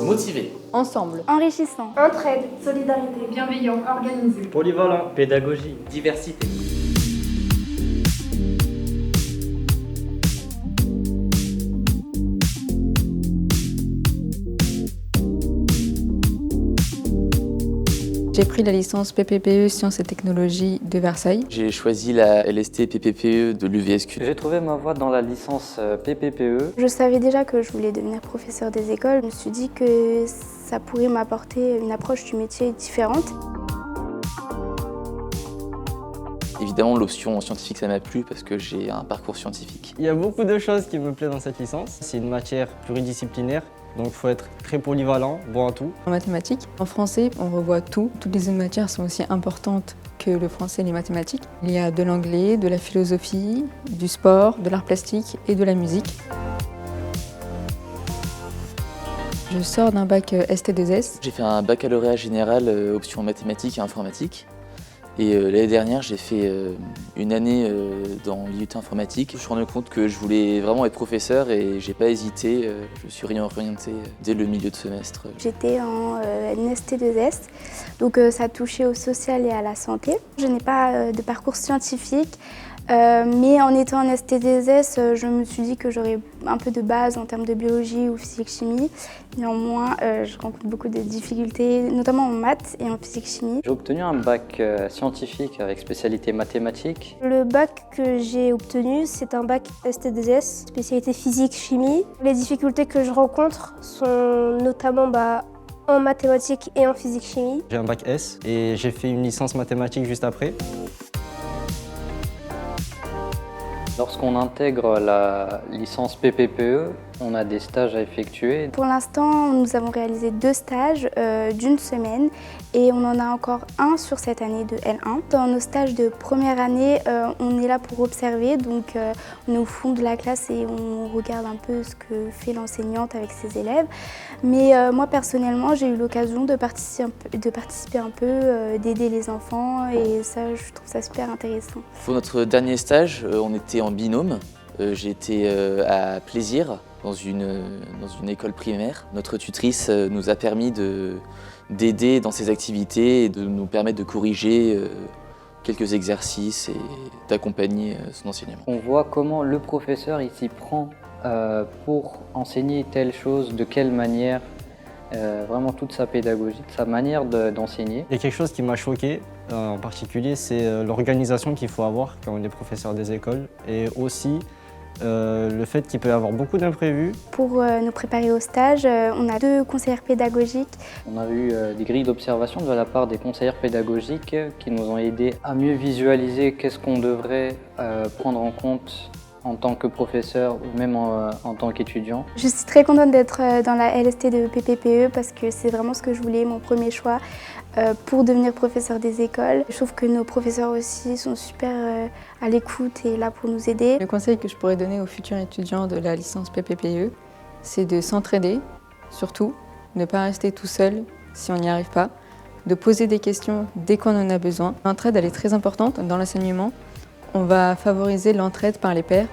motivé. Ensemble. Enrichissant. Entraide. Solidarité. Bienveillant. Organisé. Polyvalent. Pédagogie. Diversité. J'ai pris la licence PPPE Sciences et Technologies de Versailles. J'ai choisi la LST PPPE de l'UVSQ. J'ai trouvé ma voie dans la licence PPPE. Je savais déjà que je voulais devenir professeur des écoles. Je me suis dit que ça pourrait m'apporter une approche du métier différente. Évidemment, l'option scientifique, ça m'a plu parce que j'ai un parcours scientifique. Il y a beaucoup de choses qui me plaisent dans cette licence. C'est une matière pluridisciplinaire, donc il faut être très polyvalent, bon à tout. En mathématiques, en français, on revoit tout. Toutes les autres matières sont aussi importantes que le français et les mathématiques. Il y a de l'anglais, de la philosophie, du sport, de l'art plastique et de la musique. Je sors d'un bac ST2S. J'ai fait un baccalauréat général option mathématiques et informatique. Et l'année dernière, j'ai fait une année dans l'IUT informatique. Je me suis rendu compte que je voulais vraiment être professeur et j'ai pas hésité. Je me suis réorienté dès le milieu de semestre. J'étais en ST2S, donc ça touchait au social et à la santé. Je n'ai pas de parcours scientifique, mais en étant en ST2S, je me suis dit que j'aurais un peu de base en termes de biologie ou physique-chimie. Néanmoins, je rencontre beaucoup de difficultés, notamment en maths et en physique-chimie. J'ai obtenu un bac scientifique avec spécialité mathématiques. Le bac que j'ai obtenu, c'est un bac ST2S, spécialité physique-chimie. Les difficultés que je rencontre sont notamment en mathématiques et en physique-chimie. J'ai un bac S et j'ai fait une licence mathématiques juste après. Lorsqu'on intègre la licence PPPE, on a des stages à effectuer. Pour l'instant, nous avons réalisé 2 stages d'une semaine et on en a encore un sur cette année de L1. Dans nos stages de première année, on est là pour observer, donc on est au fond de la classe et on regarde un peu ce que fait l'enseignante avec ses élèves. Mais moi personnellement, j'ai eu l'occasion de participer un peu, d'aider les enfants et ça, je trouve ça super intéressant. Pour notre dernier stage, on était en binôme. J'ai été à Plaisir, dans une école primaire. Notre tutrice nous a permis d'aider dans ses activités et de nous permettre de corriger quelques exercices et d'accompagner son enseignement. On voit comment le professeur il s'y prend pour enseigner telle chose, de quelle manière, vraiment toute sa pédagogie, sa manière d'enseigner. Il y a quelque chose qui m'a choqué en particulier, c'est l'organisation qu'il faut avoir quand on est professeur des écoles et aussi le fait qu'il peut y avoir beaucoup d'imprévus. Pour nous préparer au stage, on a 2 conseillères pédagogiques. On a eu des grilles d'observation de la part des conseillères pédagogiques qui nous ont aidés à mieux visualiser qu'est-ce qu'on devrait prendre en compte en tant que professeur ou même en tant qu'étudiant. Je suis très contente d'être dans la LST de PPPE parce que c'est vraiment ce que je voulais, mon premier choix pour devenir professeur des écoles. Je trouve que nos professeurs aussi sont super à l'écoute et là pour nous aider. Le conseil que je pourrais donner aux futurs étudiants de la licence PPPE, c'est de s'entraider, surtout, ne pas rester tout seul si on n'y arrive pas, de poser des questions dès qu'on en a besoin. L'entraide, elle est très importante dans l'enseignement. On va favoriser l'entraide par les pairs.